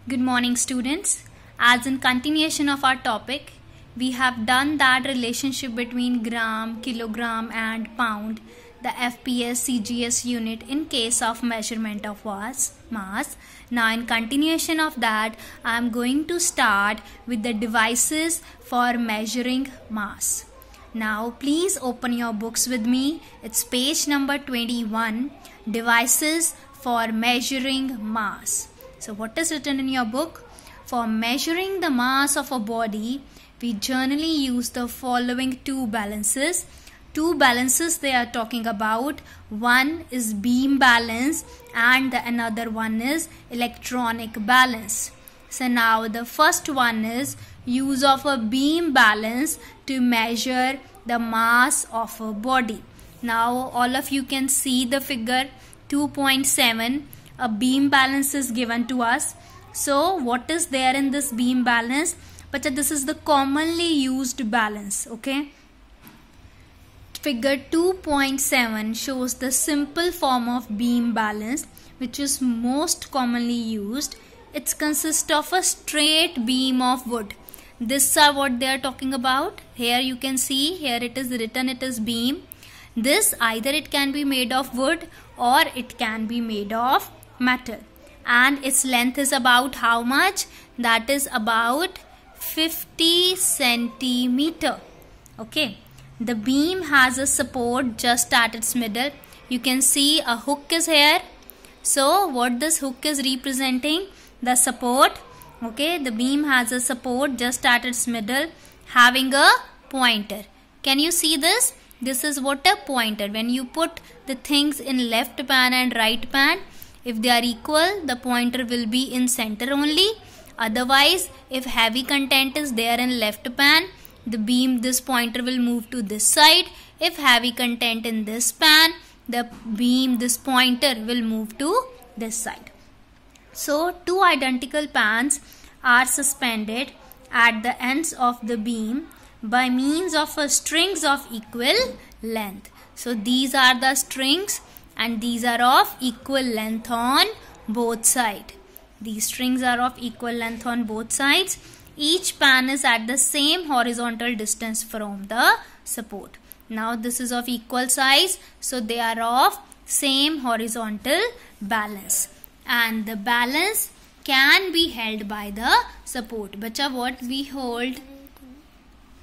Good morning, students. As in continuation of our topic, we have done that relationship between gram, kilogram and pound, the FPS CGS unit in case of measurement of mass. Now in continuation of that, I am going to start with the devices for measuring mass. Now please open your books with me. It's page number 21, devices for measuring mass. So what is written in your book? For measuring the mass of a body, we generally use the following two balances. Two balances they are talking about. One is beam balance and another one is electronic balance. So now the first one is use of a beam balance to measure the mass of a body. Now all of you can see the figure 2.7. A beam balance is given to us. So what is there in this beam balance? But this is the commonly used balance. Okay. Figure 2.7 shows the simple form of beam balance which is most commonly used. It consists of a straight beam of wood. This is what they are talking about. Here you can see, here it is written, it is beam. This either it can be made of wood or it can be made of metal, and its length is about how much? That is about 50 centimeter. Okay, the beam has a support just at its middle. You can see a hook is here. So what this hook is representing? The support. Okay, the beam has a support just at its middle having a pointer. Can you see this? This is what a pointer. When you put the things in left pan and right pan, if they are equal, the pointer will be in center only. Otherwise, if heavy content is there in left pan, the beam, this pointer will move to this side. If heavy content in this pan, the beam, this pointer will move to this side. So, two identical pans are suspended at the ends of the beam by means of strings of equal length. So, these are the strings and these are of equal length on both sides. These strings are of equal length on both sides. Each pan is at the same horizontal distance from the support. Now this is of equal size, so they are of same horizontal balance. And the balance can be held by the support. Bacha, what we hold?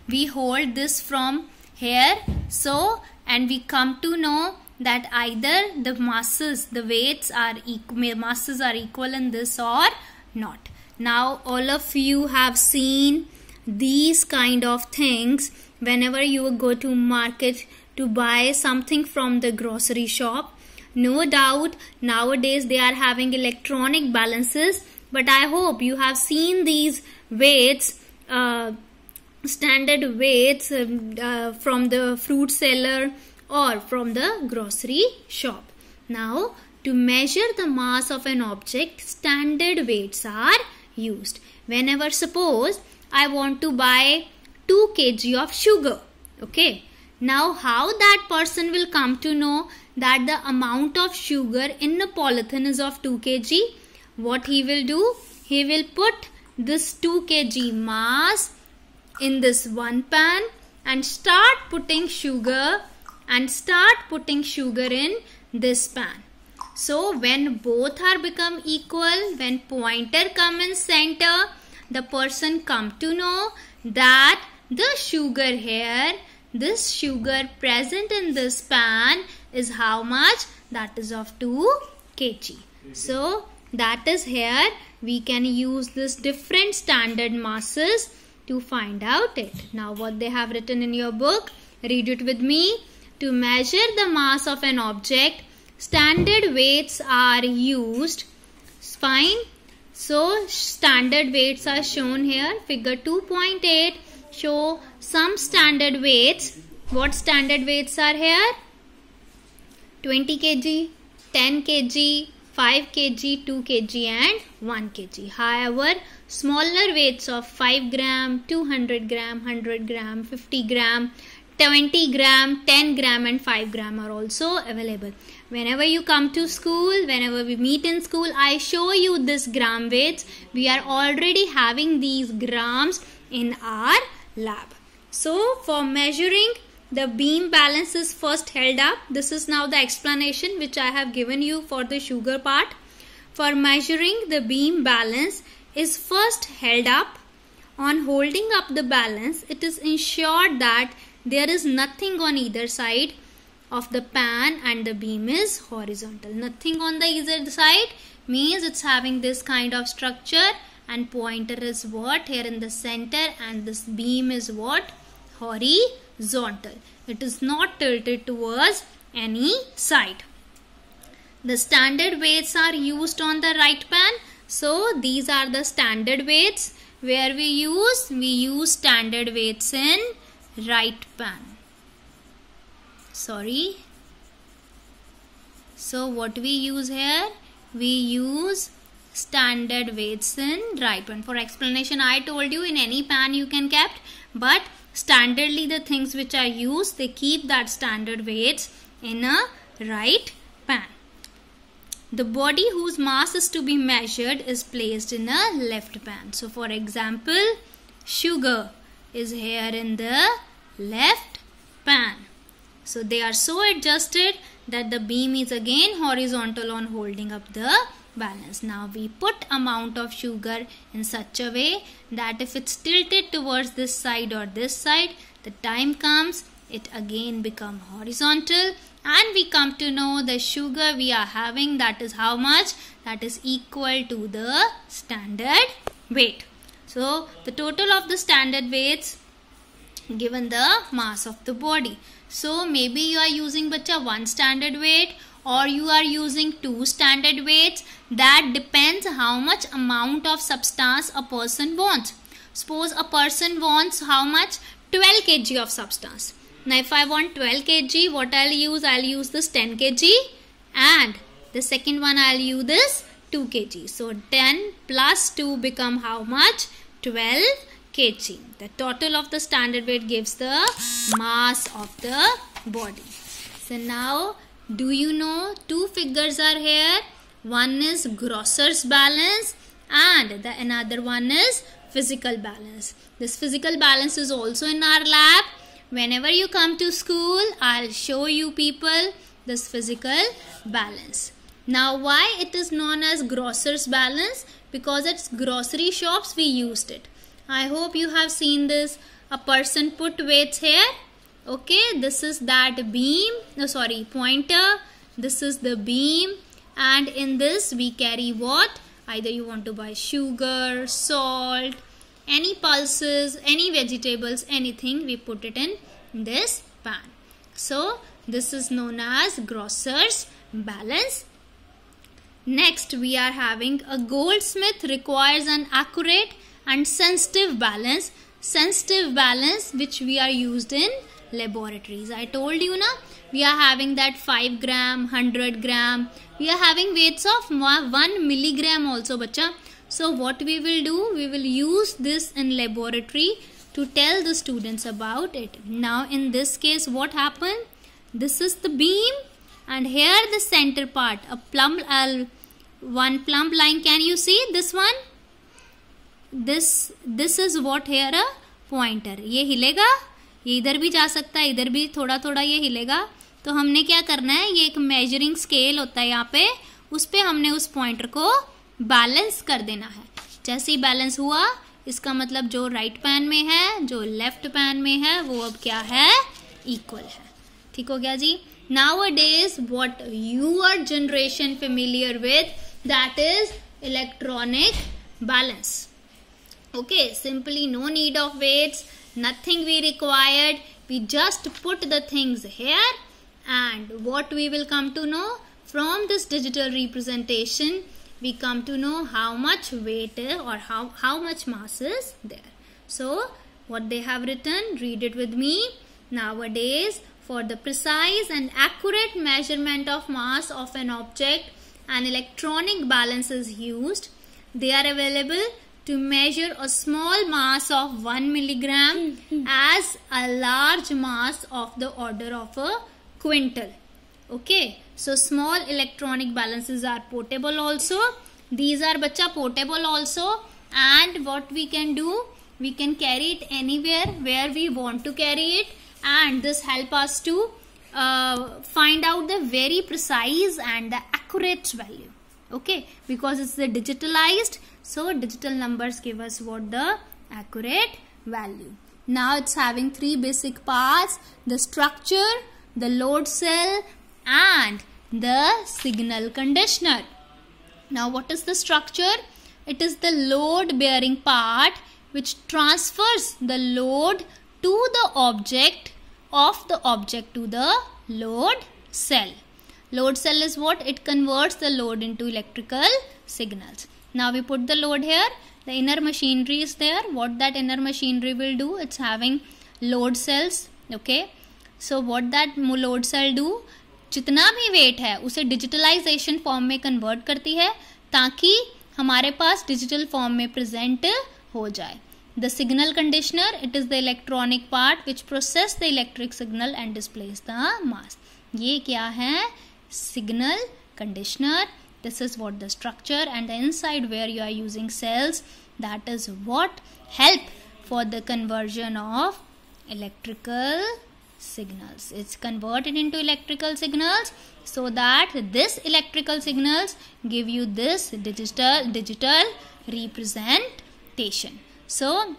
We hold this from here. So, and we come to know that either the masses, the weights are masses are equal in this or not. Now all of you have seen these kind of things whenever you go to market to buy something from the grocery shop. No doubt nowadays they are having electronic balances, but I hope you have seen these weights, standard weights from the fruit seller or from the grocery shop. Now, to measure the mass of an object, standard weights are used. Whenever suppose I want to buy 2 kg of sugar. Okay. Now, how that person will come to know that the amount of sugar in a polythene is of 2 kg? What he will do? He will put this 2 kg mass in this one pan and start putting sugar in this pan. So when both are become equal, when pointer come in center, the person come to know that the sugar here, this sugar present in this pan is how much? That is of 2 kg. So that is here we can use this different standard masses to find out it. Now what they have written in your book, read it with me. To measure the mass of an object, standard weights are used. Fine. So standard weights are shown here. Figure 2.8 show some standard weights. What standard weights are here? 20 kg, 10 kg, 5 kg, 2 kg and 1 kg. However, smaller weights of 5 gram, 200 gram, 100 gram, 50 gram, 20 gram, 10 gram and 5 gram are also available. Whenever you come to school, whenever we meet in school, I show you this gram weights. We are already having these grams in our lab. So for measuring, the beam balance is first held up. This is now the explanation which I have given you for the sugar part. For measuring, the beam balance is first held up. On holding up the balance, it is ensured that there is nothing on either side of the pan and the beam is horizontal. Nothing on the either side means it's having this kind of structure, and pointer is what? Here in the center, and this beam is what? Horizontal. It is not tilted towards any side. The standard weights are used on the right pan. So these are the standard weights. Where we use standard weights in right pan. Sorry. So what we use here? We use standard weights in right pan. For explanation, I told you in any pan you can keep, but standardly the things which are used, they keep that standard weights in a right pan. The body whose mass is to be measured is placed in a left pan. So for example, sugar is here in the left pan. So they are so adjusted that the beam is again horizontal on holding up the balance. Now we put amount of sugar in such a way that if it's tilted towards this side or this side, the time comes, it again become horizontal, and we come to know the sugar we are having, that is how much? That is equal to the standard weight. So the total of the standard weights given the mass of the body. So maybe you are using one standard weight, or you are using 2 standard weights. That depends how much amount of substance a person wants. Suppose a person wants how much? 12 kg of substance. Now if I want 12 kg, what I'll use? I'll use this 10 kg, and the second one I'll use this 2 kg. So 10 plus 2 become how much? 12 kg. The total of the standard weight gives the mass of the body. So now, do you know 2 figures are here? One is Grosser's balance and the another one is physical balance. This physical balance is also in our lab. Whenever you come to school, I'll show you people this physical balance. Now why it is known as Grosser's balance? Because at grocery shops we used it. I hope you have seen this. A person put weights here. Okay, this is that beam. No, sorry, pointer. This is the beam. And in this we carry what? Either you want to buy sugar, salt, any pulses, any vegetables, anything, we put it in this pan. So this is known as Grosser's balance. Next we are having a goldsmith requires an accurate and sensitive balance. Sensitive balance which we are used in laboratories. I told you na, we are having that 5 gram, 100 gram. We are having weights of 1 milligram also, bacha. So what we will do, we will use this in laboratory to tell the students about it. Now in this case what happened? This is the beam and here the center part, a plumb, one plumb line. Can you see this one? This is what here a pointer. ये हिलेगा, ये इधर भी जा सकता है, इधर भी थोड़ा थोड़ा ये हिलेगा. तो हमने क्या करना है, ये एक मेजरिंग स्केल होता है यहाँ पे, उस पे हमने उस पॉइंटर को बैलेंस कर देना है. जैसे ही बैलेंस हुआ, इसका मतलब जो राइट पैन में है, जो लेफ्ट पैन में है, वो अब क्या है, इक्वल है. ठीक हो गया जी. Nowadays what your generation familiar with, that is electronic balance. Okay, simply no need of weights, nothing we required. We just put the things here, and what we will come to know from this digital representation, we come to know how much weight or how much mass is there. So what they have written, read it with me. Nowadays, for the precise and accurate measurement of mass of an object, an electronic balance is used. They are available to measure a small mass of 1 milligram as a large mass of the order of a quintal. Okay, so small electronic balances are portable also. These are bacha portable also, and what we can do, we can carry it anywhere where we want to carry it, and this help us to find out the very precise and the accurate value. Okay, because it's the digitalized, so digital numbers give us what the accurate value. Now it's having three basic parts: the structure, the load cell, and the signal conditioner. Now what is the structure? It is the load bearing part which transfers the load to the object, of the object to the load cell. Load cell is what? It converts the load into electrical signals. Now we put the load here. The inner machinery is there. What that inner machinery will do? It's having load cells. Okay. So what that load cell do? जितना भी wait है उसे digitalisation form में convert करती है ताकि हमारे पास digital form में प्रेजेंट हो जाए. The signal conditioner, it is the electronic part which process the electric signal and displays the mass. ये क्या है? Signal conditioner. This is what the structure, and the inside where you are using cells, that is what help for the conversion of electrical signals. It's converted into electrical signals so that this electrical signals give you this digital representation. So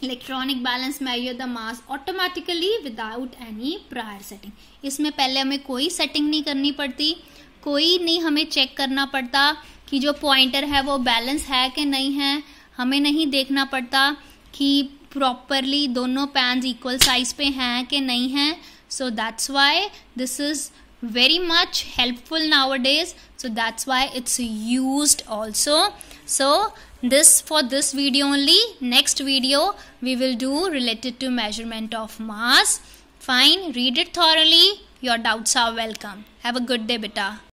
electronic balance measure the mass automatically without any prior setting. इसमें पहले हमें कोई setting नहीं करनी पड़ती, कोई नहीं हमें चेक करना पड़ता कि जो पॉइंटर है वो बैलेंस है कि नहीं है. हमें नहीं देखना पड़ता कि प्रॉपरली दोनों पैन्स इक्वल साइज पे हैं कि नहीं हैं. So that's why this is very much helpful nowadays. So that's why it's used also. So this for this video only. Next video we will do related to measurement of mass. Fine, read it thoroughly. Your doubts are welcome. Have a good day, beta.